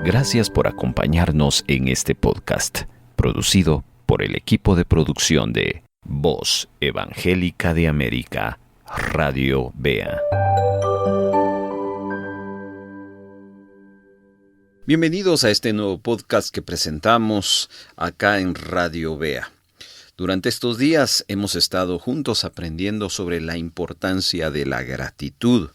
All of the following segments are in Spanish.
Gracias por acompañarnos en este podcast, producido por el equipo de producción de Voz Evangélica de América, Radio Vea. Bienvenidos a este nuevo podcast que presentamos acá en Radio Vea. Durante estos días hemos estado juntos aprendiendo sobre la importancia de la gratitud.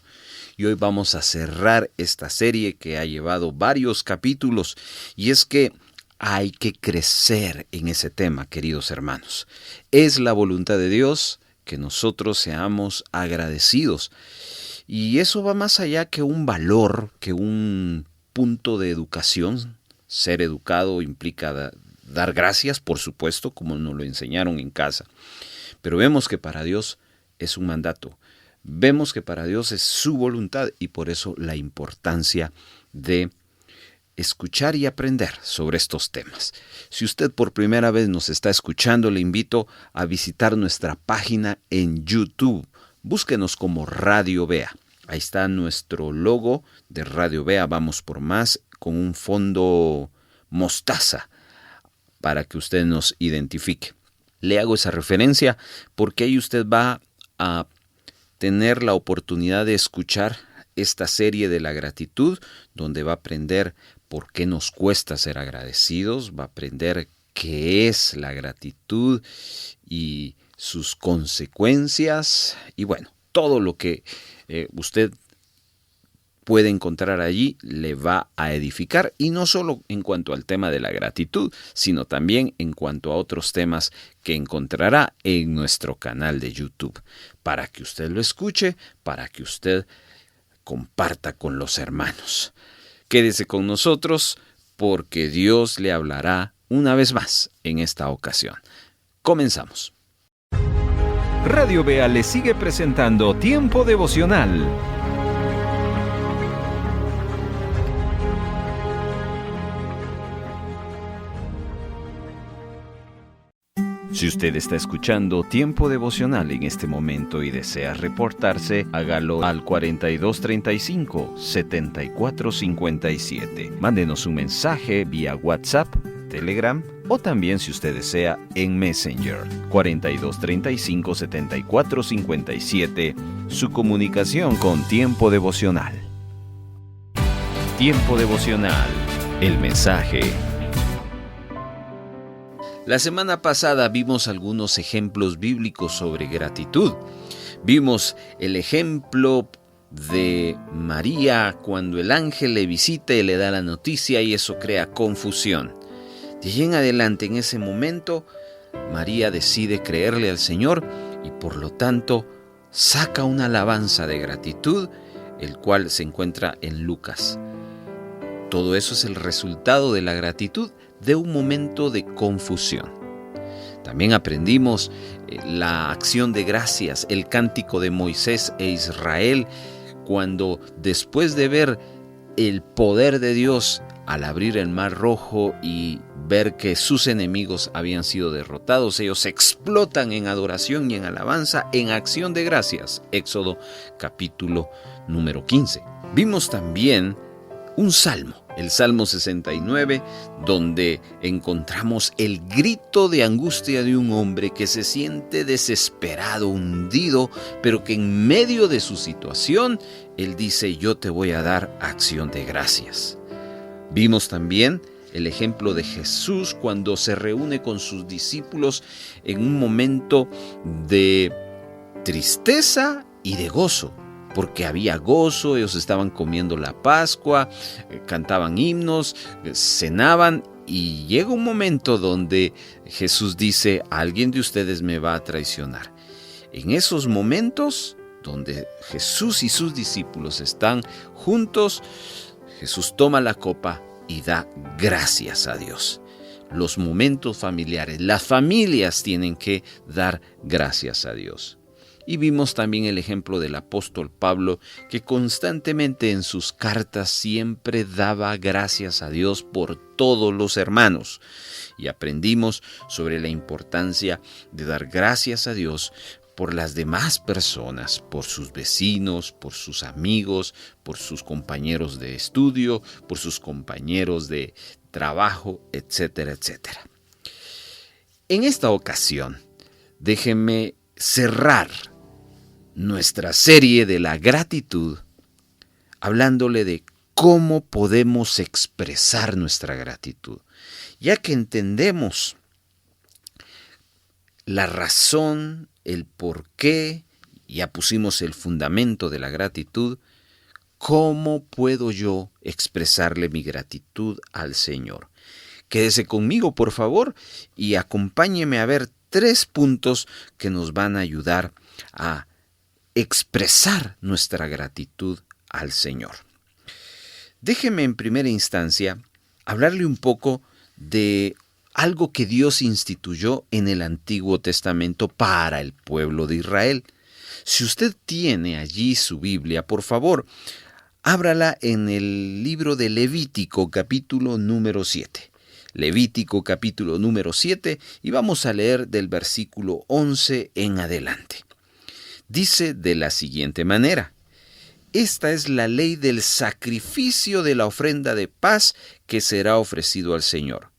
Y hoy vamos a cerrar esta serie que ha llevado varios capítulos. Y es que hay que crecer en ese tema, queridos hermanos. Es la voluntad de Dios que nosotros seamos agradecidos. Y eso va más allá que un valor, que un punto de educación. Ser educado implica dar gracias, por supuesto, como nos lo enseñaron en casa. Pero vemos que para Dios es un mandato. Vemos que para Dios es su voluntad y por eso la importancia de escuchar y aprender sobre estos temas. Si usted por primera vez nos está escuchando, le invito a visitar nuestra página en YouTube. Búsquenos como Radio Vea. Ahí está nuestro logo de Radio Vea, Vamos por Más, con un fondo mostaza para que usted nos identifique. Le hago esa referencia porque ahí usted va a tener la oportunidad de escuchar esta serie de la gratitud, donde va a aprender por qué nos cuesta ser agradecidos, va a aprender qué es la gratitud y sus consecuencias, y bueno, todo lo que usted puede encontrar allí le va a edificar, y no solo en cuanto al tema de la gratitud, sino también en cuanto a otros temas que encontrará en nuestro canal de YouTube, para que usted lo escuche, para que usted comparta con los hermanos. Quédese con nosotros porque Dios le hablará una vez más en esta ocasión. Comenzamos. Radio Vea le sigue presentando Tiempo Devocional. Si usted está escuchando Tiempo Devocional en este momento y desea reportarse, hágalo al 4235-7457. Mándenos un mensaje vía WhatsApp, Telegram o también, si usted desea, en Messenger. 4235-7457. Su comunicación con Tiempo Devocional. Tiempo Devocional. El mensaje. La semana pasada vimos algunos ejemplos bíblicos sobre gratitud. Vimos el ejemplo de María cuando el ángel le visita y le da la noticia y eso crea confusión. De allí en adelante, en ese momento, María decide creerle al Señor y por lo tanto saca una alabanza de gratitud, el cual se encuentra en Lucas. Todo eso es el resultado de la gratitud de un momento de confusión. También aprendimos la acción de gracias, el cántico de Moisés e Israel, cuando después de ver el poder de Dios al abrir el Mar Rojo y ver que sus enemigos habían sido derrotados, ellos explotan en adoración y en alabanza, en acción de gracias. Éxodo capítulo número 15. Vimos también un salmo, el Salmo 69, donde encontramos el grito de angustia de un hombre que se siente desesperado, hundido, pero que en medio de su situación, él dice: yo te voy a dar acción de gracias. Vimos también el ejemplo de Jesús cuando se reúne con sus discípulos en un momento de tristeza y de gozo. Porque había gozo, ellos estaban comiendo la Pascua, cantaban himnos, cenaban, y llega un momento donde Jesús dice: alguien de ustedes me va a traicionar. En esos momentos donde Jesús y sus discípulos están juntos, Jesús toma la copa y da gracias a Dios. Los momentos familiares, las familias tienen que dar gracias a Dios. Y vimos también el ejemplo del apóstol Pablo, que constantemente en sus cartas siempre daba gracias a Dios por todos los hermanos. Y aprendimos sobre la importancia de dar gracias a Dios por las demás personas, por sus vecinos, por sus amigos, por sus compañeros de estudio, por sus compañeros de trabajo, etcétera, etcétera. En esta ocasión, déjenme cerrar nuestra serie de la gratitud hablándole de cómo podemos expresar nuestra gratitud, ya que entendemos la razón, el por qué, ya pusimos el fundamento de la gratitud. ¿Cómo puedo yo expresarle mi gratitud al Señor? Quédese conmigo, por favor, y acompáñeme a ver 3 puntos que nos van a ayudar a expresar nuestra gratitud al Señor. Déjeme en primera instancia hablarle un poco de algo que Dios instituyó en el Antiguo Testamento para el pueblo de Israel. Si usted tiene allí su Biblia, por favor, ábrala en el libro de Levítico, capítulo número 7. Levítico, capítulo número 7, y vamos a leer del versículo 11 en adelante. Dice de la siguiente manera: esta es la ley del sacrificio de la ofrenda de paz que será ofrecido al Señor.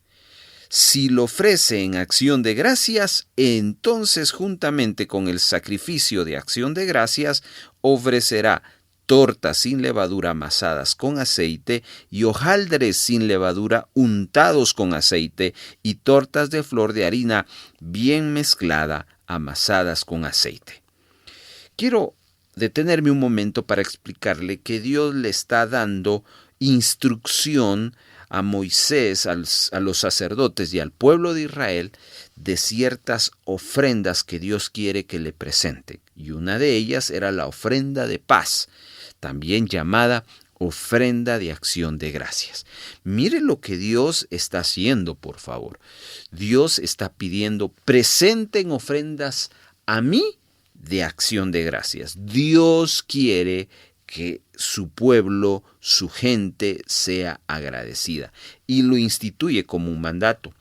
Si lo ofrece en acción de gracias, entonces juntamente con el sacrificio de acción de gracias ofrecerá tortas sin levadura amasadas con aceite y hojaldres sin levadura untados con aceite y tortas de flor de harina bien mezclada amasadas con aceite. Quiero detenerme un momento para explicarle que Dios le está dando instrucción a Moisés, a los sacerdotes y al pueblo de Israel de ciertas ofrendas que Dios quiere que le presenten. Y una de ellas era la ofrenda de paz, también llamada ofrenda de acción de gracias. Mire lo que Dios está haciendo, por favor. Dios está pidiendo: presenten ofrendas a mí de acción de gracias. Dios quiere que su pueblo, su gente, sea agradecida, y lo instituye como un mandato.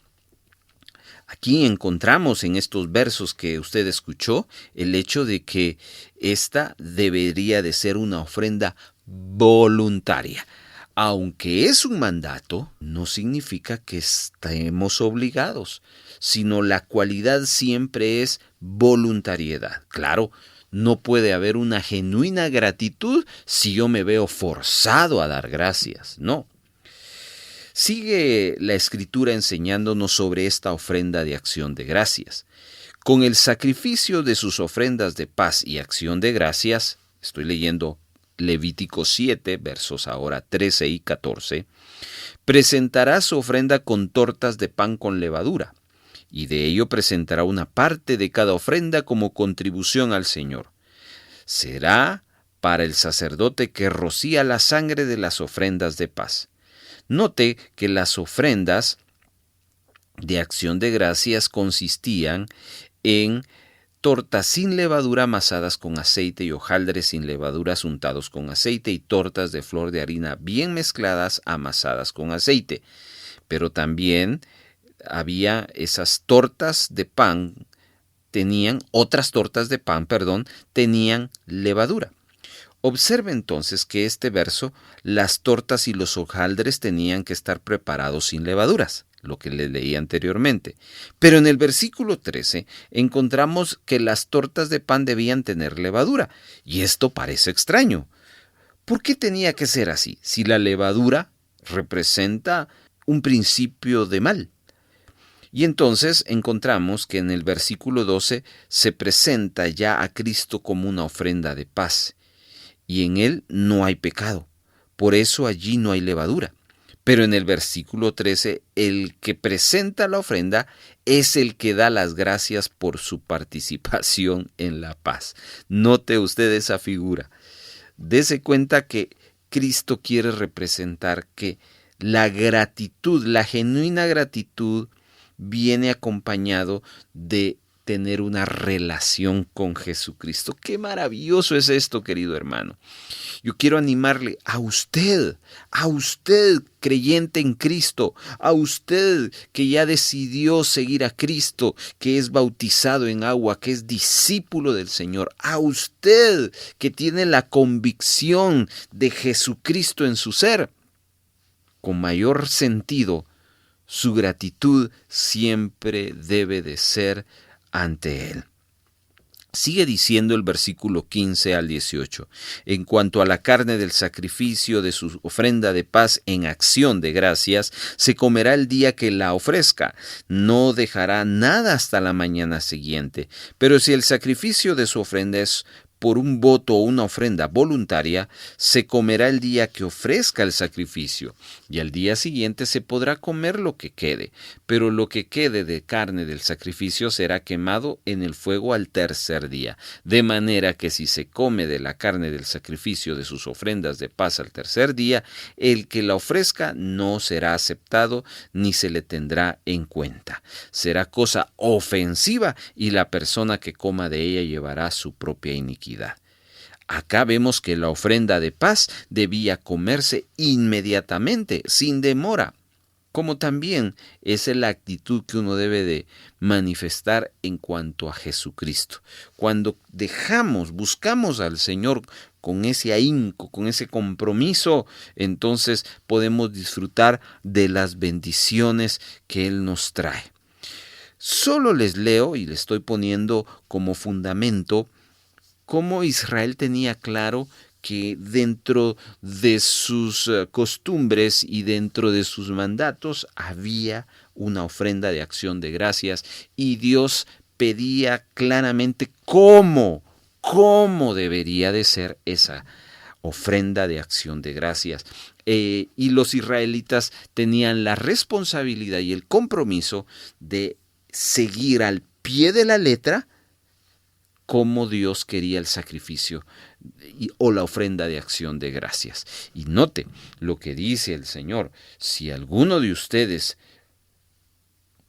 Aquí encontramos en estos versos que usted escuchó el hecho de que esta debería de ser una ofrenda voluntaria. Aunque es un mandato, no significa que estemos obligados, sino la cualidad siempre es voluntariedad. Claro, no puede haber una genuina gratitud si yo me veo forzado a dar gracias, no. Sigue la Escritura enseñándonos sobre esta ofrenda de acción de gracias. Con el sacrificio de sus ofrendas de paz y acción de gracias, estoy leyendo Levítico 7, versos ahora 13 y 14, presentará su ofrenda con tortas de pan con levadura, y de ello presentará una parte de cada ofrenda como contribución al Señor. Será para el sacerdote que rocía la sangre de las ofrendas de paz. Note que las ofrendas de acción de gracias consistían en tortas sin levadura amasadas con aceite y hojaldres sin levaduras untados con aceite y tortas de flor de harina bien mezcladas amasadas con aceite. Pero también había esas tortas de pan, tenían levadura. Observe entonces que este verso, las tortas y los hojaldres tenían que estar preparados sin levaduras, lo que le leí anteriormente. Pero en el versículo 13 encontramos que las tortas de pan debían tener levadura, y esto parece extraño. ¿Por qué tenía que ser así, si la levadura representa un principio de mal? Y entonces encontramos que en el versículo 12 se presenta ya a Cristo como una ofrenda de paz, y en él no hay pecado, por eso allí no hay levadura. Pero en el versículo 13, el que presenta la ofrenda es el que da las gracias por su participación en la paz. Note usted esa figura. Dese cuenta que Cristo quiere representar que la gratitud, la genuina gratitud, viene acompañado de tener una relación con Jesucristo. Qué maravilloso es esto, querido hermano. Yo quiero animarle a usted creyente en Cristo, a usted que ya decidió seguir a Cristo, que es bautizado en agua, que es discípulo del Señor, a usted que tiene la convicción de Jesucristo en su ser. Con mayor sentido, su gratitud siempre debe de ser ante Él. Sigue diciendo el versículo 15 al 18. En cuanto a la carne del sacrificio de su ofrenda de paz en acción de gracias, se comerá el día que la ofrezca. No dejará nada hasta la mañana siguiente. Pero si el sacrificio de su ofrenda es por un voto o una ofrenda voluntaria, se comerá el día que ofrezca el sacrificio, y al día siguiente se podrá comer lo que quede, pero lo que quede de carne del sacrificio será quemado en el fuego al tercer día, de manera que si se come de la carne del sacrificio de sus ofrendas de paz al tercer día, el que la ofrezca no será aceptado ni se le tendrá en cuenta. Será cosa ofensiva y la persona que coma de ella llevará su propia iniquidad. Acá vemos que la ofrenda de paz debía comerse inmediatamente, sin demora, como también es la actitud que uno debe de manifestar en cuanto a Jesucristo. Cuando buscamos al Señor con ese ahínco, con ese compromiso, entonces podemos disfrutar de las bendiciones que Él nos trae. Solo les leo y les estoy poniendo como fundamento cómo Israel tenía claro que dentro de sus costumbres y dentro de sus mandatos había una ofrenda de acción de gracias y Dios pedía claramente cómo debería de ser esa ofrenda de acción de gracias. Y los israelitas tenían la responsabilidad y el compromiso de seguir al pie de la letra cómo Dios quería el sacrificio o la ofrenda de acción de gracias. Y note lo que dice el Señor: si alguno de ustedes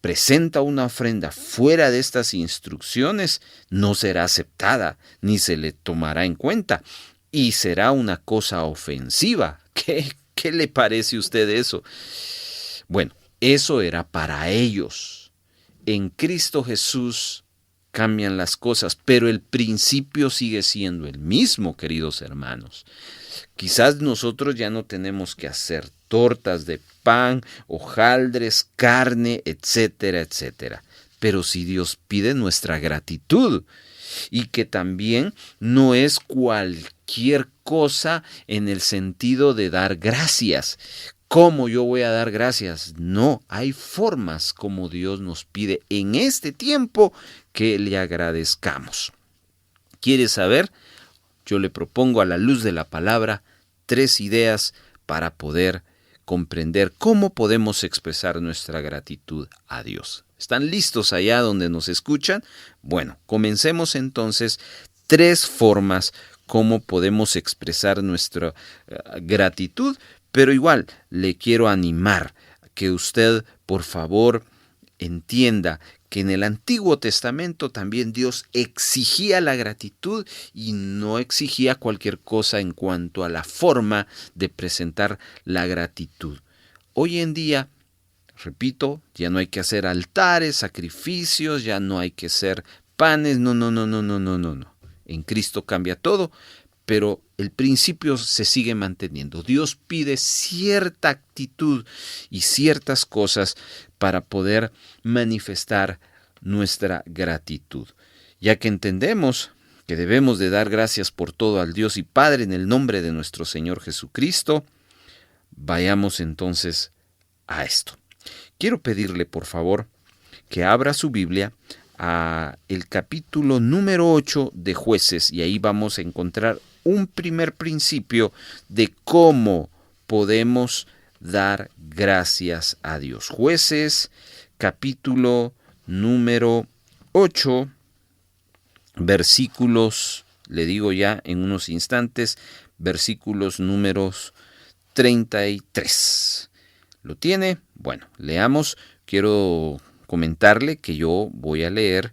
presenta una ofrenda fuera de estas instrucciones, no será aceptada, ni se le tomará en cuenta, y será una cosa ofensiva. ¿Qué le parece a usted eso? Bueno, eso era para ellos. En Cristo Jesús cambian las cosas, pero el principio sigue siendo el mismo, queridos hermanos. Quizás nosotros ya no tenemos que hacer tortas de pan, hojaldres, carne, etcétera, etcétera. Pero si Dios pide nuestra gratitud, y que también no es cualquier cosa en el sentido de dar gracias. ¿Cómo yo voy a dar gracias? No, hay formas como Dios nos pide en este tiempo que le agradezcamos. ¿Quiere saber? Yo le propongo a la luz de la palabra 3 ideas para poder comprender cómo podemos expresar nuestra gratitud a Dios. ¿Están listos allá donde nos escuchan? Bueno, comencemos entonces 3 formas cómo podemos expresar nuestra gratitud. Pero igual le quiero animar que usted, por favor, entienda que en el Antiguo Testamento también Dios exigía la gratitud y no exigía cualquier cosa en cuanto a la forma de presentar la gratitud. Hoy en día, repito, ya no hay que hacer altares, sacrificios, ya no hay que hacer panes, no. En Cristo cambia todo. Pero el principio se sigue manteniendo. Dios pide cierta actitud y ciertas cosas para poder manifestar nuestra gratitud. Ya que entendemos que debemos de dar gracias por todo al Dios y Padre en el nombre de nuestro Señor Jesucristo, vayamos entonces a esto. Quiero pedirle, por favor, que abra su Biblia a el capítulo número 8 de Jueces, y ahí vamos a encontrar un primer principio de cómo podemos dar gracias a Dios. Jueces, capítulo número 8, versículos, le digo ya en unos instantes, versículos números 33. ¿Lo tiene? Bueno, leamos. Quiero comentarle que yo voy a leer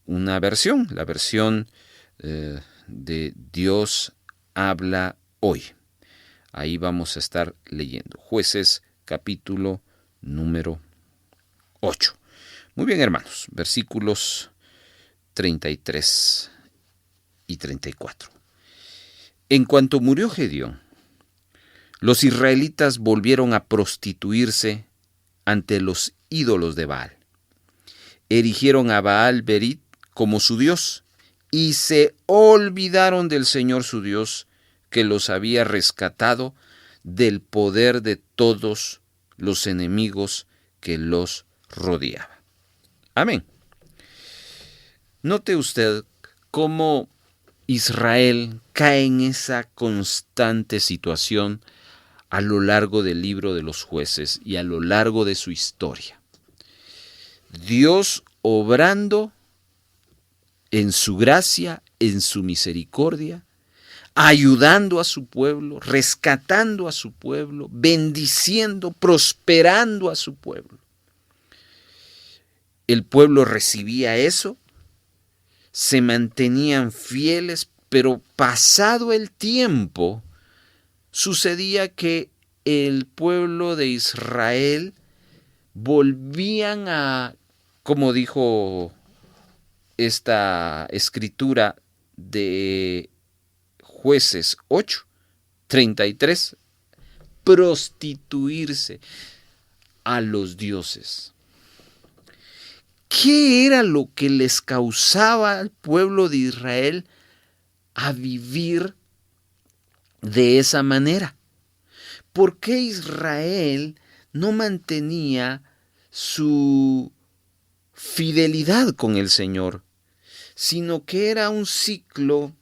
una versión, la versión de Dios habla hoy. Ahí vamos a estar leyendo. Jueces capítulo número 8. Muy bien, hermanos, versículos 33 y 34. En cuanto murió Gedeón, los israelitas volvieron a prostituirse ante los ídolos de Baal. Erigieron a Baal Berit como su dios y se olvidaron del Señor su Dios, que los había rescatado del poder de todos los enemigos que los rodeaban. Amén. Note usted cómo Israel cae en esa constante situación a lo largo del libro de los Jueces y a lo largo de su historia. Dios obrando en su gracia, en su misericordia, ayudando a su pueblo, rescatando a su pueblo, bendiciendo, prosperando a su pueblo. El pueblo recibía eso, se mantenían fieles, pero pasado el tiempo, sucedía que el pueblo de Israel volvían a, como dijo esta escritura de Jueces 8:33, prostituirse a los dioses. ¿Qué era lo que les causaba al pueblo de Israel a vivir de esa manera? ¿Por qué Israel no mantenía su fidelidad con el Señor, sino que era un ciclo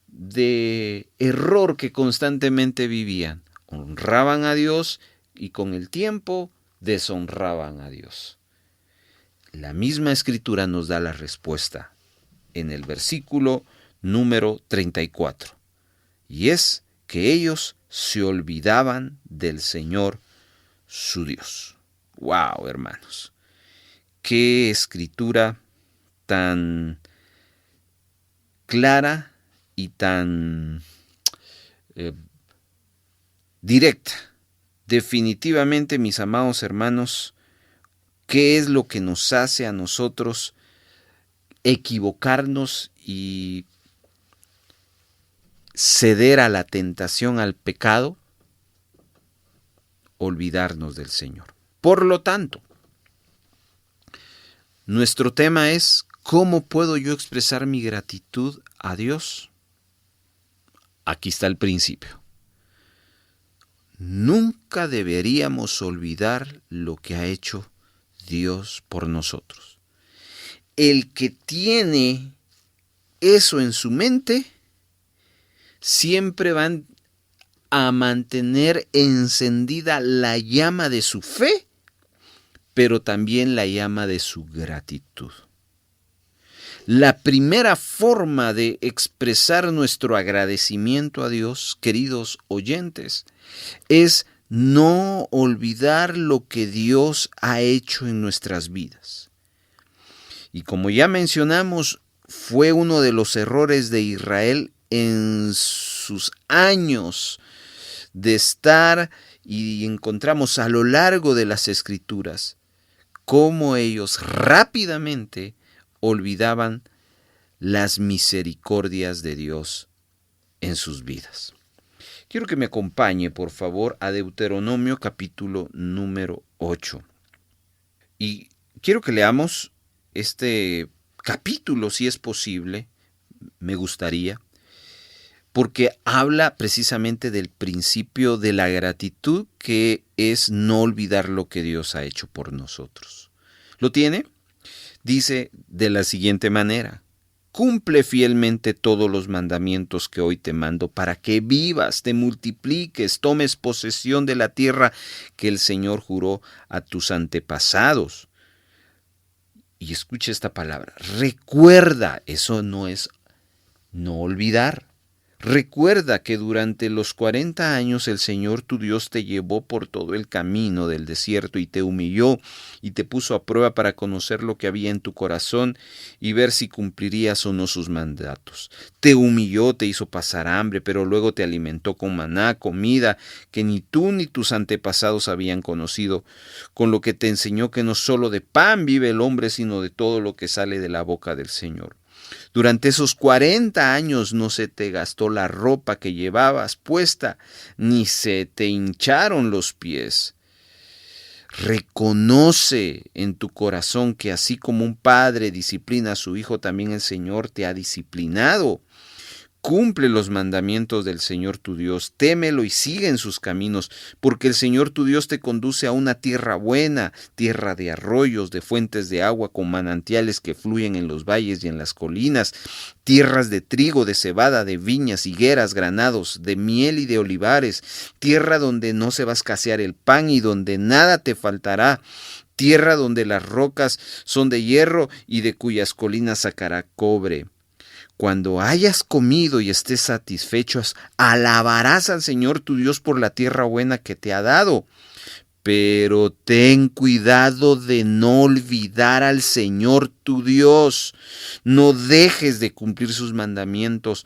de error que constantemente vivían? Honraban a Dios y con el tiempo deshonraban a Dios. La misma escritura nos da la respuesta en el versículo número 34, y es que ellos se olvidaban del Señor su Dios. ¡Wow, hermanos! ¡Qué escritura tan clara y tan directa! Definitivamente, mis amados hermanos, ¿qué es lo que nos hace a nosotros equivocarnos y ceder a la tentación, al pecado? Olvidarnos del Señor. Por lo tanto, nuestro tema es: ¿cómo puedo yo expresar mi gratitud a Dios? Aquí está el principio. Nunca deberíamos olvidar lo que ha hecho Dios por nosotros. El que tiene eso en su mente siempre va a mantener encendida la llama de su fe, pero también la llama de su gratitud. La primera forma de expresar nuestro agradecimiento a Dios, queridos oyentes, es no olvidar lo que Dios ha hecho en nuestras vidas. Y como ya mencionamos, fue uno de los errores de Israel en sus años de estar, y encontramos a lo largo de las Escrituras cómo ellos rápidamente olvidaban las misericordias de Dios en sus vidas. Quiero que me acompañe, por favor, a Deuteronomio capítulo número 8. Y quiero que leamos este capítulo, si es posible, me gustaría, porque habla precisamente del principio de la gratitud, que es no olvidar lo que Dios ha hecho por nosotros. ¿Lo tiene? Dice de la siguiente manera: cumple fielmente todos los mandamientos que hoy te mando, para que vivas, te multipliques, tomes posesión de la tierra que el Señor juró a tus antepasados. Y escucha esta palabra: recuerda. Eso no es no olvidar. Recuerda que durante los 40 años el Señor tu Dios te llevó por todo el camino del desierto y te humilló y te puso a prueba para conocer lo que había en tu corazón y ver si cumplirías o no sus mandatos. Te humilló, te hizo pasar hambre, pero luego te alimentó con maná, comida que ni tú ni tus antepasados habían conocido, con lo que te enseñó que no solo de pan vive el hombre, sino de todo lo que sale de la boca del Señor. Durante esos 40 años no se te gastó la ropa que llevabas puesta, ni se te hincharon los pies. Reconoce en tu corazón que así como un padre disciplina a su hijo, también el Señor te ha disciplinado. Cumple los mandamientos del Señor tu Dios, témelo y sigue en sus caminos, porque el Señor tu Dios te conduce a una tierra buena, tierra de arroyos, de fuentes de agua, con manantiales que fluyen en los valles y en las colinas, tierras de trigo, de cebada, de viñas, higueras, granados, de miel y de olivares, tierra donde no se va a escasear el pan y donde nada te faltará, tierra donde las rocas son de hierro y de cuyas colinas sacará cobre. Cuando hayas comido y estés satisfechos, alabarás al Señor tu Dios por la tierra buena que te ha dado. Pero ten cuidado de no olvidar al Señor tu Dios. No dejes de cumplir sus mandamientos,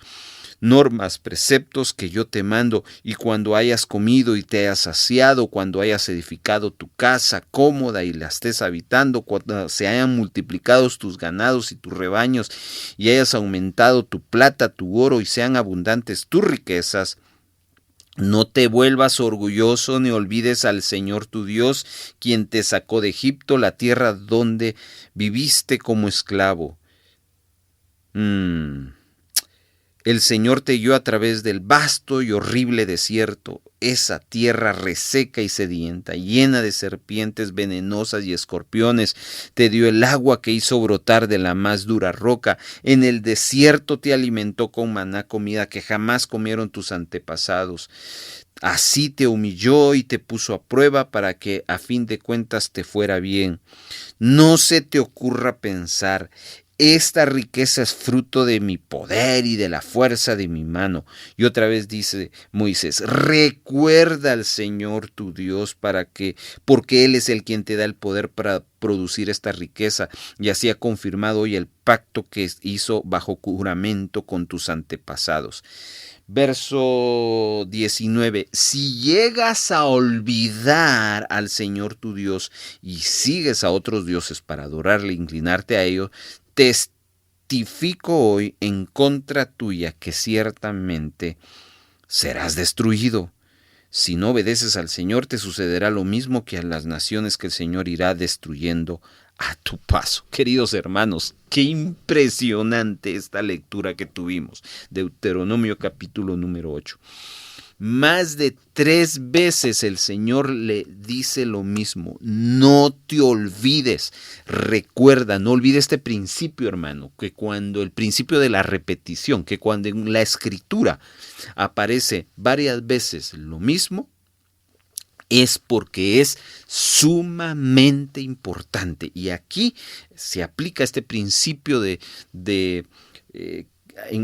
normas, preceptos que yo te mando, y cuando hayas comido y te hayas saciado, cuando hayas edificado tu casa cómoda y la estés habitando, cuando se hayan multiplicado tus ganados y tus rebaños, y hayas aumentado tu plata, tu oro, y sean abundantes tus riquezas, no te vuelvas orgulloso ni olvides al Señor tu Dios, quien te sacó de Egipto, la tierra donde viviste como esclavo. El Señor te guió a través del vasto y horrible desierto, esa tierra reseca y sedienta, llena de serpientes venenosas y escorpiones. Te dio el agua que hizo brotar de la más dura roca. En el desierto te alimentó con maná, comida que jamás comieron tus antepasados. Así te humilló y te puso a prueba para que a fin de cuentas te fuera bien. No se te ocurra pensar: esta riqueza es fruto de mi poder y de la fuerza de mi mano. Y otra vez dice Moisés: recuerda al Señor tu Dios porque Él es el quien te da el poder para producir esta riqueza. Y así ha confirmado hoy el pacto que hizo bajo juramento con tus antepasados. Verso 19. Si llegas a olvidar al Señor tu Dios y sigues a otros dioses para adorarle e inclinarte a ellos, testifico hoy en contra tuya que ciertamente serás destruido. Si no obedeces al Señor, te sucederá lo mismo que a las naciones que el Señor irá destruyendo a tu paso. Queridos hermanos, qué impresionante esta lectura que tuvimos. Deuteronomio capítulo número 8. Más de 3 veces el Señor le dice lo mismo: no te olvides, recuerda, no olvides este principio, hermano, que cuando el principio de la repetición, que cuando en la Escritura aparece varias veces lo mismo, es porque es sumamente importante. Y aquí se aplica este principio en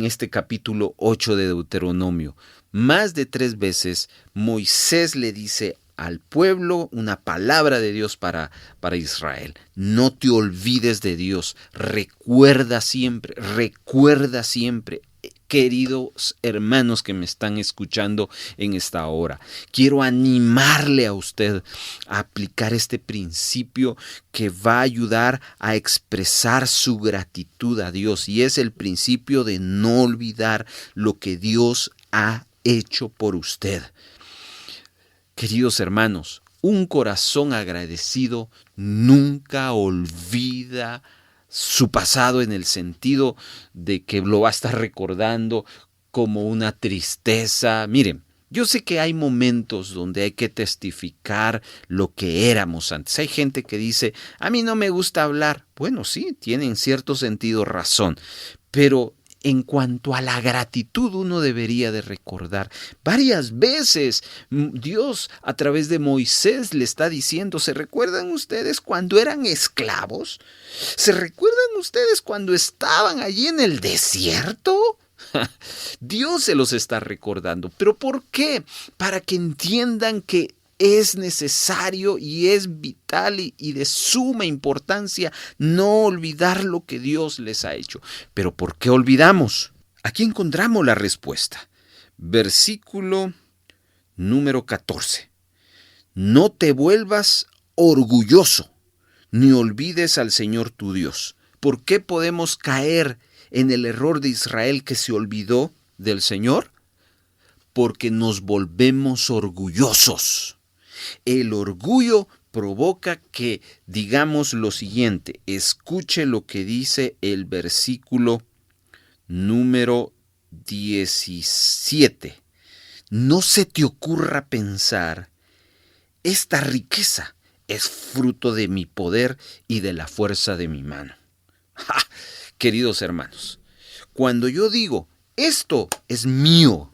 este capítulo 8 de Deuteronomio. Más de 3 veces Moisés le dice al pueblo una palabra de Dios para Israel: no te olvides de Dios, recuerda siempre, recuerda siempre. Queridos hermanos que me están escuchando en esta hora, quiero animarle a usted a aplicar este principio que va a ayudar a expresar su gratitud a Dios, y es el principio de no olvidar lo que Dios ha hecho por usted. Queridos hermanos, un corazón agradecido nunca olvida su pasado, en el sentido de que lo va a estar recordando como una tristeza. Miren, yo sé que hay momentos donde hay que testificar lo que éramos antes. Hay gente que dice: a mí no me gusta hablar. Bueno, sí, tiene en cierto sentido razón, pero en cuanto a la gratitud, uno debería de recordar. Varias veces Dios a través de Moisés le está diciendo: ¿se recuerdan ustedes cuando eran esclavos? ¿Se recuerdan ustedes cuando estaban allí en el desierto? Dios se los está recordando. ¿Pero por qué? Para que entiendan que es necesario y es vital y de suma importancia no olvidar lo que Dios les ha hecho. ¿Pero por qué olvidamos? Aquí encontramos la respuesta. Versículo número 14. No te vuelvas orgulloso, ni olvides al Señor tu Dios. ¿Por qué podemos caer en el error de Israel que se olvidó del Señor? Porque nos volvemos orgullosos. El orgullo provoca que digamos lo siguiente. Escuche lo que dice el versículo número 17. No se te ocurra pensar, esta riqueza es fruto de mi poder y de la fuerza de mi mano. ¡Ja! Queridos hermanos, cuando yo digo, esto es mío,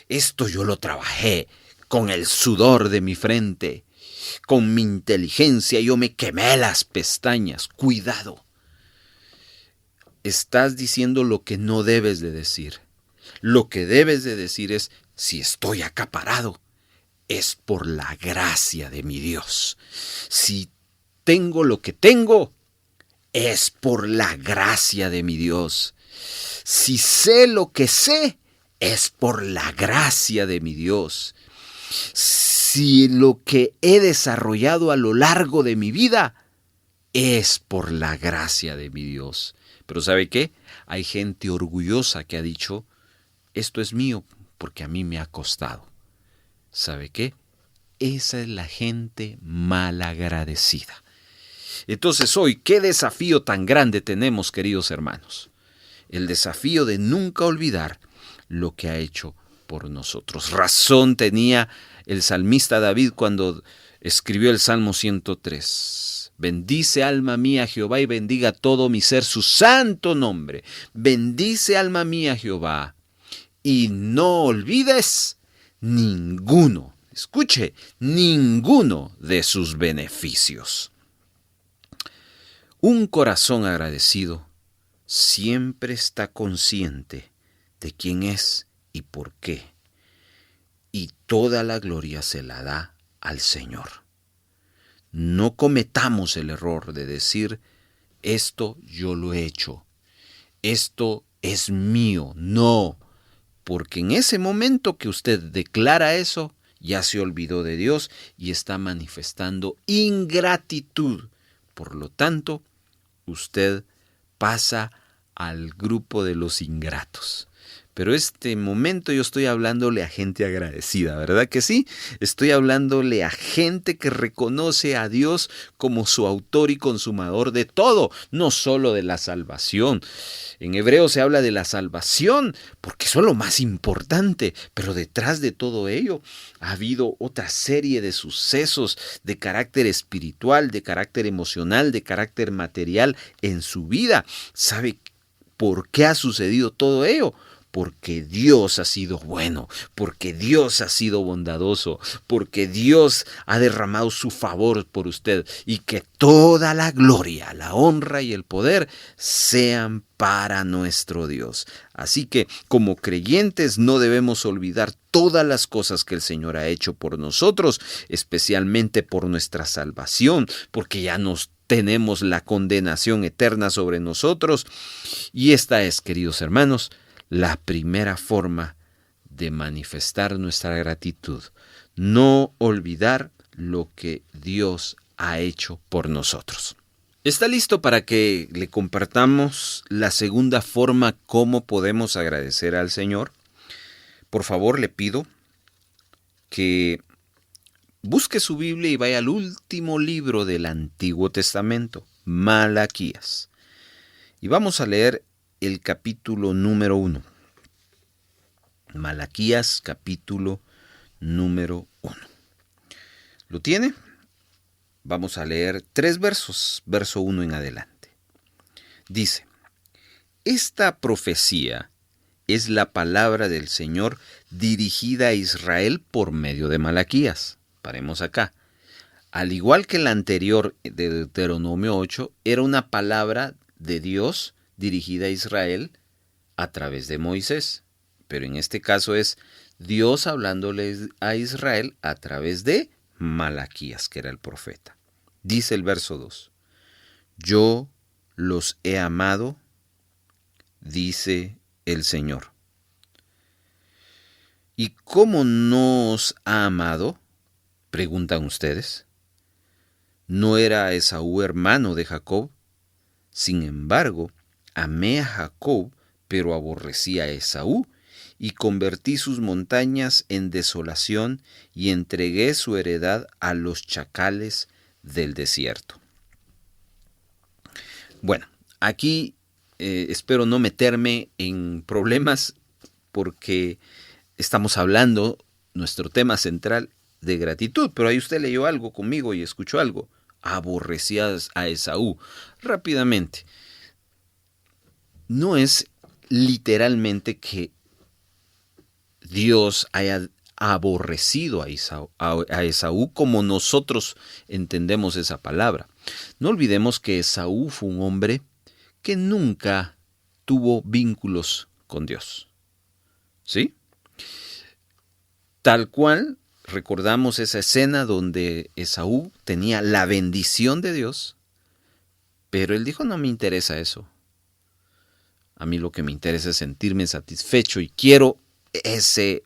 esto yo lo trabajé con el sudor de mi frente, con mi inteligencia, yo me quemé las pestañas, cuidado. Estás diciendo lo que no debes de decir. Lo que debes de decir es, si estoy acaparado, es por la gracia de mi Dios. Si tengo lo que tengo, es por la gracia de mi Dios. Si sé lo que sé, es por la gracia de mi Dios. Si lo que he desarrollado a lo largo de mi vida, es por la gracia de mi Dios. Pero ¿sabe qué? Hay gente orgullosa que ha dicho, esto es mío porque a mí me ha costado. ¿Sabe qué? Esa es la gente malagradecida. Entonces hoy, ¿qué desafío tan grande tenemos, queridos hermanos? El desafío de nunca olvidar lo que ha hecho por nosotros. Razón tenía el salmista David cuando escribió el Salmo 103. Bendice alma mía Jehová y bendiga todo mi ser su santo nombre. Bendice alma mía Jehová y no olvides ninguno, escuche, ninguno de sus beneficios. Un corazón agradecido siempre está consciente de quién es y por qué, y toda la gloria se la da al Señor. No cometamos el error de decir, esto yo lo he hecho, esto es mío. No, porque en ese momento que usted declara eso, ya se olvidó de Dios y está manifestando ingratitud. Por lo tanto, usted pasa al grupo de los ingratos. Pero este momento yo estoy hablándole a gente agradecida, ¿verdad que sí? Estoy hablándole a gente que reconoce a Dios como su autor y consumador de todo, no solo de la salvación. En hebreo se habla de la salvación porque eso es lo más importante, pero detrás de todo ello ha habido otra serie de sucesos de carácter espiritual, de carácter emocional, de carácter material en su vida. ¿Sabe por qué ha sucedido todo ello? Porque Dios ha sido bueno, porque Dios ha sido bondadoso, porque Dios ha derramado su favor por usted y que toda la gloria, la honra y el poder sean para nuestro Dios. Así que como creyentes no debemos olvidar todas las cosas que el Señor ha hecho por nosotros, especialmente por nuestra salvación, porque ya nos tenemos la condenación eterna sobre nosotros. Y esta es, queridos hermanos, la primera forma de manifestar nuestra gratitud. No olvidar lo que Dios ha hecho por nosotros. ¿Está listo para que le compartamos la segunda forma cómo podemos agradecer al Señor? Por favor, le pido que busque su Biblia y vaya al último libro del Antiguo Testamento, Malaquías. Y vamos a leer el capítulo número 1. Malaquías, capítulo número 1. ¿Lo tiene? Vamos a leer 3 versos, verso 1 en adelante. Dice, esta profecía es la palabra del Señor dirigida a Israel por medio de Malaquías. Paremos acá. Al igual que la anterior de Deuteronomio 8, era una palabra de Dios dirigida a Israel a través de Moisés, pero en este caso es Dios hablándole a Israel a través de Malaquías, que era el profeta. Dice el verso 2, yo los he amado, dice el Señor. ¿Y cómo nos ha amado? Preguntan ustedes. ¿No era Esaú hermano de Jacob? Sin embargo, amé a Jacob, pero aborrecí a Esaú, y convertí sus montañas en desolación, y entregué su heredad a los chacales del desierto. Bueno, aquí espero no meterme en problemas porque estamos hablando, nuestro tema central, de gratitud, pero ahí usted leyó algo conmigo y escuchó algo. Aborrecías a Esaú. Rápidamente, no es literalmente que Dios haya aborrecido a Esaú como nosotros entendemos esa palabra. No olvidemos que Esaú fue un hombre que nunca tuvo vínculos con Dios. ¿Sí? Tal cual recordamos esa escena donde Esaú tenía la bendición de Dios, pero él dijo, no me interesa eso. A mí lo que me interesa es sentirme satisfecho y quiero esa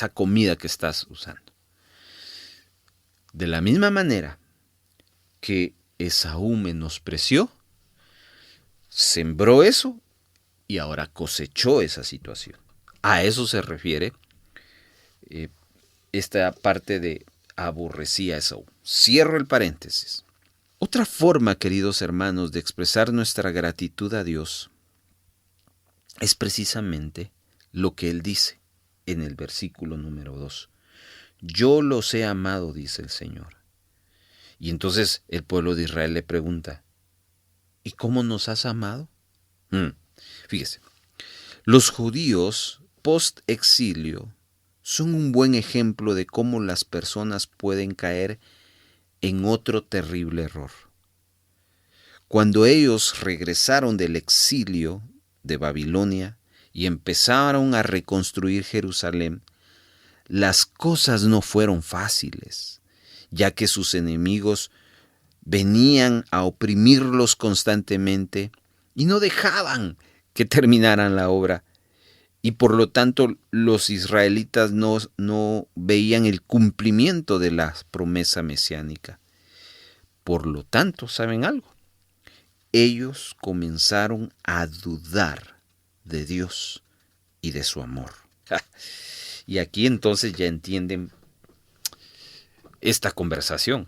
comida que estás usando. De la misma manera que Esaú menospreció, sembró eso y ahora cosechó esa situación. A eso se refiere esta parte de aborrecía a Esaú. Cierro el paréntesis. Otra forma, queridos hermanos, de expresar nuestra gratitud a Dios es precisamente lo que Él dice en el versículo número 2. Yo los he amado, dice el Señor. Y entonces el pueblo de Israel le pregunta, ¿y cómo nos has amado? Fíjese, los judíos post-exilio son un buen ejemplo de cómo las personas pueden caer en otro terrible error. Cuando ellos regresaron del exilio de Babilonia y empezaron a reconstruir Jerusalén, las cosas no fueron fáciles, ya que sus enemigos venían a oprimirlos constantemente y no dejaban que terminaran la obra. Y por lo tanto los israelitas no veían el cumplimiento de la promesa mesiánica. Por lo tanto, ¿saben algo? Ellos comenzaron a dudar de Dios y de su amor. Y aquí entonces ya entienden esta conversación.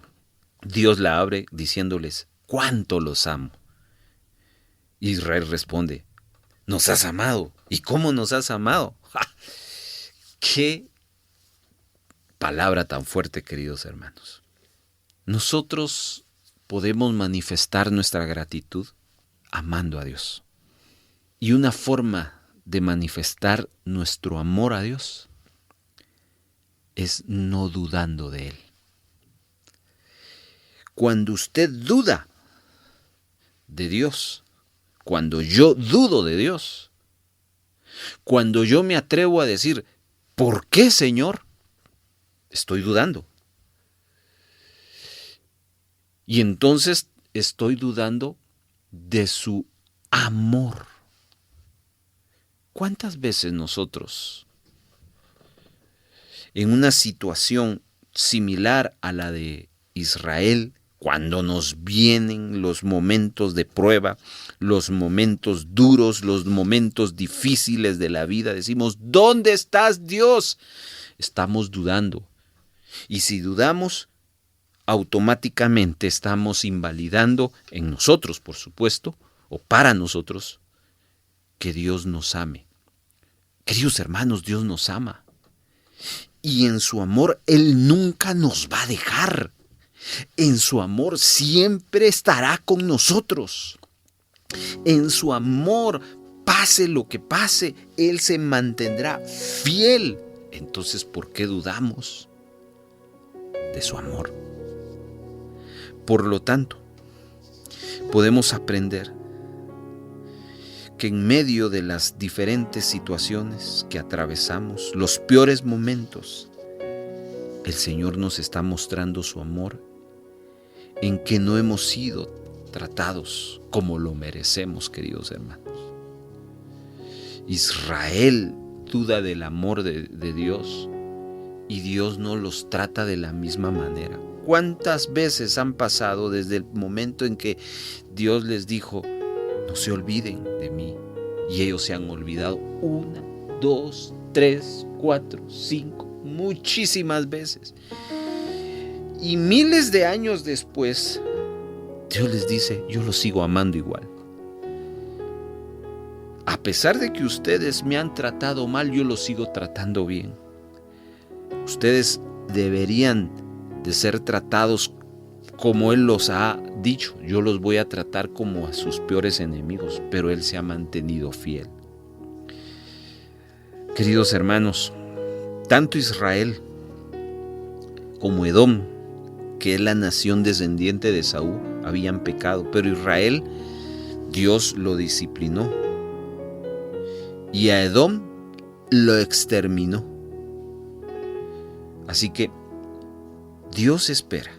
Dios la abre diciéndoles, ¿cuánto los amo? Israel responde, nos has amado. ¿Y cómo nos has amado? ¡Ja! ¡Qué palabra tan fuerte, queridos hermanos! Nosotros podemos manifestar nuestra gratitud amando a Dios. Y una forma de manifestar nuestro amor a Dios es no dudando de Él. Cuando usted duda de Dios, cuando yo dudo de Dios, cuando yo me atrevo a decir, ¿por qué, Señor? Estoy dudando. Y entonces estoy dudando de su amor. ¿Cuántas veces nosotros, en una situación similar a la de Israel, cuando nos vienen los momentos de prueba, los momentos duros, los momentos difíciles de la vida, decimos, ¿dónde estás, Dios? Estamos dudando. Y si dudamos, automáticamente estamos invalidando en nosotros, por supuesto, o para nosotros, que Dios nos ame. Queridos hermanos, Dios nos ama. Y en su amor, Él nunca nos va a dejar. En su amor siempre estará con nosotros. En su amor, pase lo que pase, Él se mantendrá fiel. Entonces, ¿por qué dudamos de su amor? Por lo tanto, podemos aprender que en medio de las diferentes situaciones que atravesamos, los peores momentos, el Señor nos está mostrando su amor, en que no hemos sido tratados como lo merecemos, queridos hermanos. Israel duda del amor de Dios y Dios no los trata de la misma manera. ¿Cuántas veces han pasado desde el momento en que Dios les dijo, no se olviden de mí? Y ellos se han olvidado 1, 2, 3, 4, 5, muchísimas veces. Y miles de años después, Dios les dice, yo los sigo amando igual. A pesar de que ustedes me han tratado mal, yo los sigo tratando bien. Ustedes deberían de ser tratados como Él los ha dicho. Yo los voy a tratar como a sus peores enemigos, pero Él se ha mantenido fiel. Queridos hermanos, tanto Israel como Edom, que es la nación descendiente de Saúl, habían pecado, pero Israel, Dios lo disciplinó. Y a Edom lo exterminó. Así que Dios espera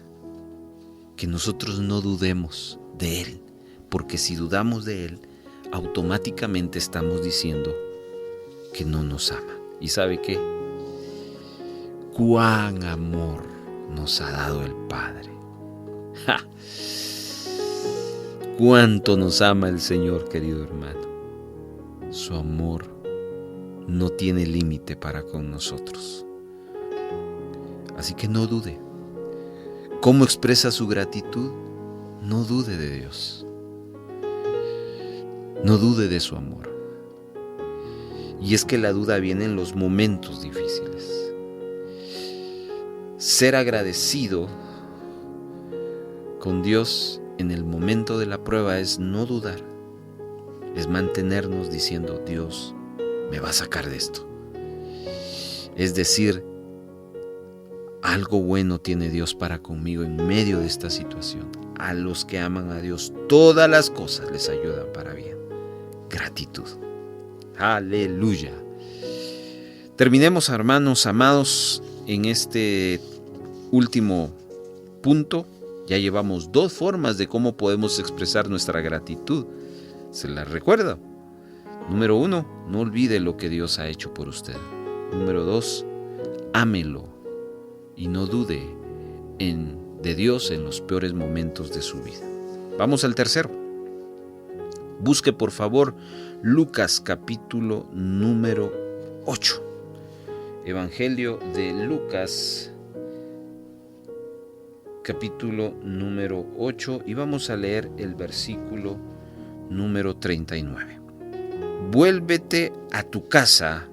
que nosotros no dudemos de Él, porque si dudamos de Él, automáticamente estamos diciendo que no nos ama. ¿Y sabe qué? ¡Cuán amor nos ha dado el Padre! ¡Ja! ¡Cuánto nos ama el Señor, querido hermano! Su amor no tiene límite para con nosotros. Así que no dude. ¿Cómo expresa su gratitud? No dude de Dios. No dude de su amor. Y es que la duda viene en los momentos difíciles. Ser agradecido con Dios en el momento de la prueba es no dudar. Es mantenernos diciendo, Dios me va a sacar de esto. Es decir, algo bueno tiene Dios para conmigo en medio de esta situación. A los que aman a Dios, todas las cosas les ayudan para bien. Gratitud. Aleluya. Terminemos, hermanos amados, en este último punto. Ya llevamos 2 formas de cómo podemos expresar nuestra gratitud. ¿Se las recuerda? Número 1, no olvide lo que Dios ha hecho por usted. Número 2, ámelo y no dude de Dios en los peores momentos de su vida. Vamos al tercero. Busque por favor Lucas capítulo número 8. Evangelio de Lucas capítulo número 8 y vamos a leer el versículo número 39. Vuélvete a tu casa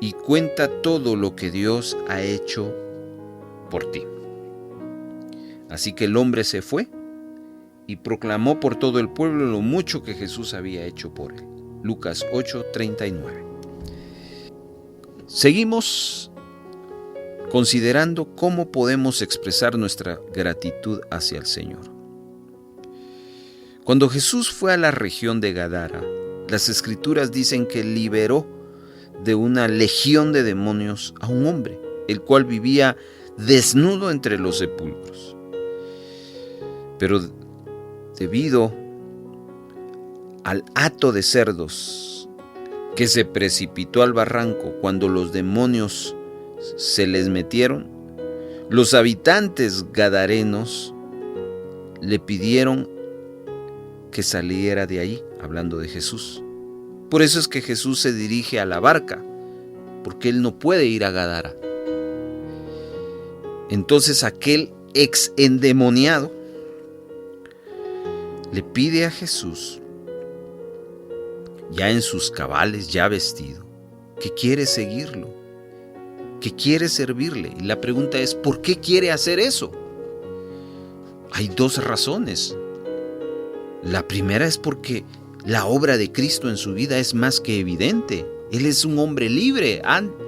y cuenta todo lo que Dios ha hecho por ti. Así que el hombre se fue y proclamó por todo el pueblo lo mucho que Jesús había hecho por él. Lucas 8:39. Seguimos considerando cómo podemos expresar nuestra gratitud hacia el Señor. Cuando Jesús fue a la región de Gadara, las Escrituras dicen que liberó de una legión de demonios a un hombre, el cual vivía desnudo entre los sepulcros. Pero debido al hato de cerdos que se precipitó al barranco cuando los demonios se les metieron, los habitantes gadarenos le pidieron que saliera de ahí, hablando de Jesús. Por eso es que Jesús se dirige a la barca, porque él no puede ir a Gadara. Entonces aquel ex endemoniado le pide a Jesús, ya en sus cabales, ya vestido, que quiere seguirlo, que quiere servirle. Y la pregunta es, ¿por qué quiere hacer eso? Hay 2 razones. La primera es porque la obra de Cristo en su vida es más que evidente. Él es un hombre libre.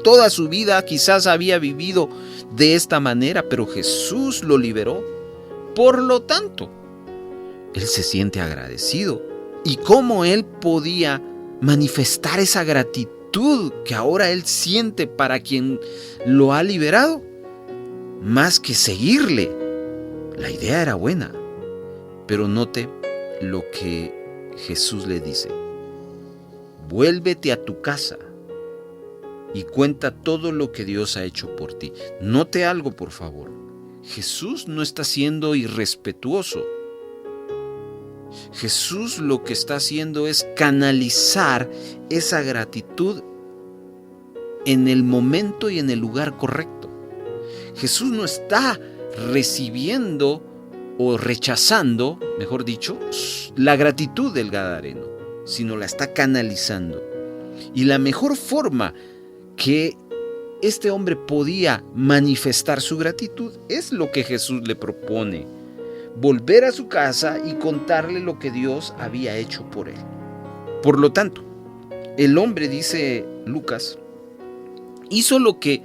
Toda su vida quizás había vivido de esta manera, pero Jesús lo liberó. Por lo tanto, él se siente agradecido y cómo él podía manifestar esa gratitud que ahora él siente para quien lo ha liberado, más que seguirle. La idea era buena, pero note lo que Jesús le dice: vuélvete a tu casa y cuenta todo lo que Dios ha hecho por ti. Note algo, por favor. Jesús no está siendo irrespetuoso. Jesús lo que está haciendo es canalizar esa gratitud en el momento y en el lugar correcto. Jesús no está recibiendo o rechazando, mejor dicho, la gratitud del gadareno, sino la está canalizando. Y la mejor forma que este hombre podía manifestar su gratitud es lo que Jesús le propone: volver a su casa y contarle lo que Dios había hecho por él. Por lo tanto, el hombre, dice Lucas, hizo lo que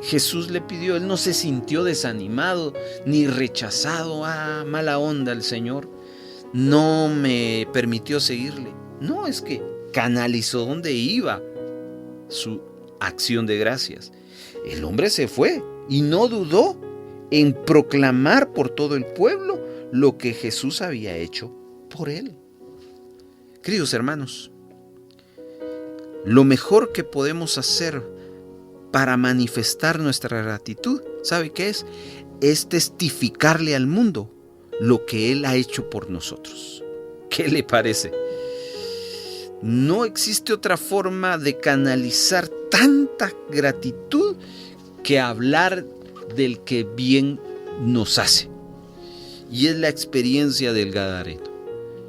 Jesús le pidió. Él no se sintió desanimado ni rechazado. Mala onda el Señor, no me permitió seguirle. No, es que canalizó donde iba su acción de gracias. El hombre se fue y no dudó en proclamar por todo el pueblo lo que Jesús había hecho por él. Queridos hermanos, lo mejor que podemos hacer para manifestar nuestra gratitud, ¿sabe qué es? Es testificarle al mundo lo que Él ha hecho por nosotros. ¿Qué le parece? No existe otra forma de canalizar tanta gratitud que hablar del que bien nos hace. Y es la experiencia del gadareno.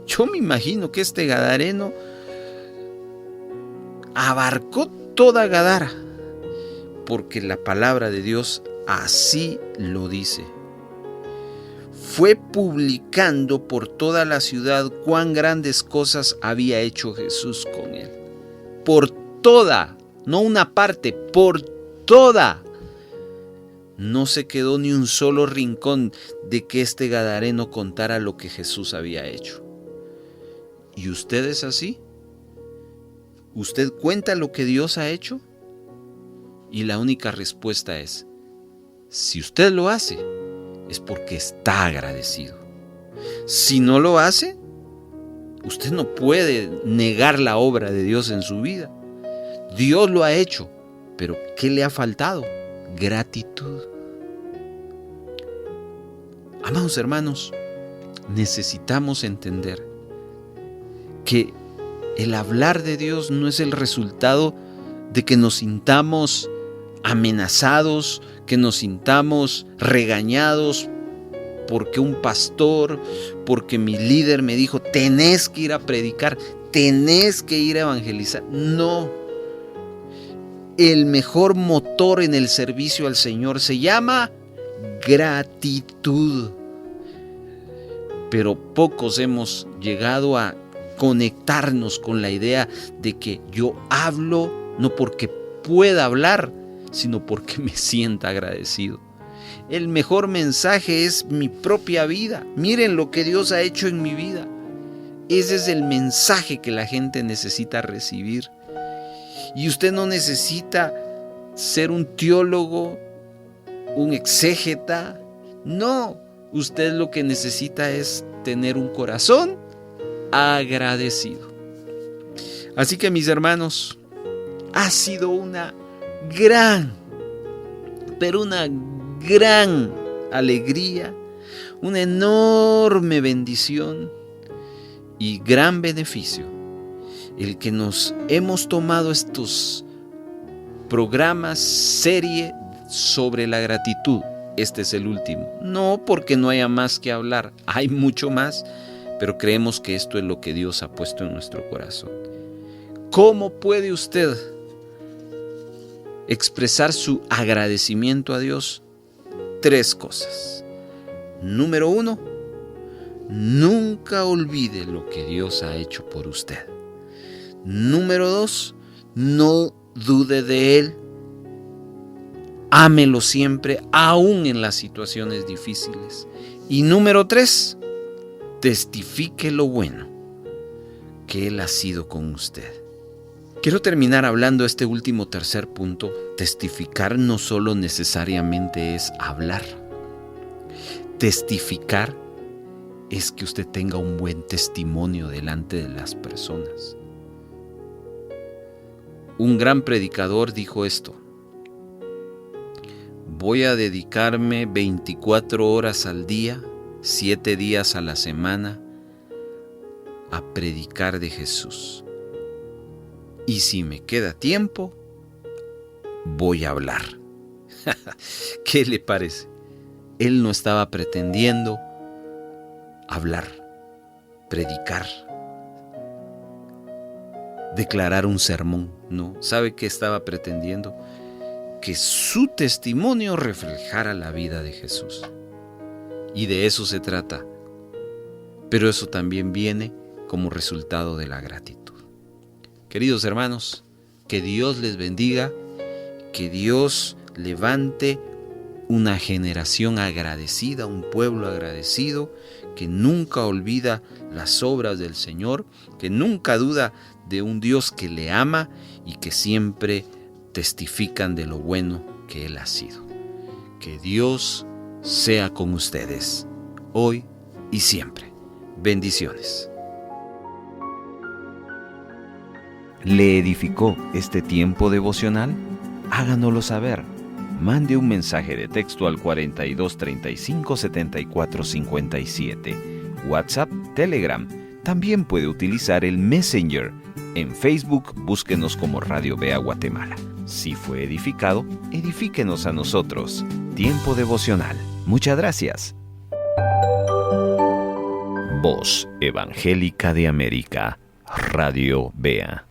Yo me imagino que este gadareno abarcó toda Gadara, porque la palabra de Dios así lo dice. Fue publicando por toda la ciudad cuán grandes cosas había hecho Jesús con él. Por toda, no una parte, por toda. No se quedó ni un solo rincón de que este gadareno contara lo que Jesús había hecho. ¿Y usted es así? ¿Usted cuenta lo que Dios ha hecho? Y la única respuesta es: si usted lo hace, es porque está agradecido. Si no lo hace, usted no puede negar la obra de Dios en su vida. Dios lo ha hecho, pero ¿qué le ha faltado? Gratitud. Amados hermanos, necesitamos entender que el hablar de Dios no es el resultado de que nos sintamos amenazados, que nos sintamos regañados porque un pastor, porque mi líder me dijo: tenés que ir a predicar, tenés que ir a evangelizar. No. El mejor motor en el servicio al Señor se llama gratitud. Pero pocos hemos llegado a conectarnos con la idea de que yo hablo no porque pueda hablar, sino porque me sienta agradecido. El mejor mensaje es mi propia vida. Miren lo que Dios ha hecho en mi vida. Ese es el mensaje que la gente necesita recibir. Y usted no necesita ser un teólogo, un exégeta. No, usted lo que necesita es tener un corazón agradecido. Así que, mis hermanos, ha sido una gran, pero una gran alegría, una enorme bendición y gran beneficio el que nos hemos tomado estos programas, serie sobre la gratitud. Este es el último. No porque no haya más que hablar, hay mucho más, pero creemos que esto es lo que Dios ha puesto en nuestro corazón. ¿Cómo puede usted expresar su agradecimiento a Dios? 3 cosas. Número 1, nunca olvide lo que Dios ha hecho por usted. Número 2, no dude de Él. Ámelo siempre, aún en las situaciones difíciles. Y número 3, testifique lo bueno que Él ha sido con usted. Quiero terminar hablando este último tercer punto. Testificar no solo necesariamente es hablar. Testificar es que usted tenga un buen testimonio delante de las personas. Un gran predicador dijo esto: voy a dedicarme 24 horas al día, 7 días a la semana, a predicar de Jesús. Y si me queda tiempo, voy a hablar. ¿Qué le parece? Él no estaba pretendiendo hablar, predicar, declarar un sermón. No, ¿sabe qué estaba pretendiendo? Que su testimonio reflejara la vida de Jesús. Y de eso se trata. Pero eso también viene como resultado de la gratitud. Queridos hermanos, que Dios les bendiga, que Dios levante una generación agradecida, un pueblo agradecido, que nunca olvida las obras del Señor, que nunca duda de un Dios que le ama y que siempre testifican de lo bueno que Él ha sido. Que Dios sea con ustedes, hoy y siempre. Bendiciones. ¿Le edificó este tiempo devocional? Háganoslo saber. Mande un mensaje de texto al 42 35 74 57. WhatsApp, Telegram. También puede utilizar el Messenger. En Facebook, búsquenos como Radio Bea Guatemala. Si fue edificado, edifíquenos a nosotros. Tiempo devocional. Muchas gracias. Voz Evangélica de América. Radio Bea.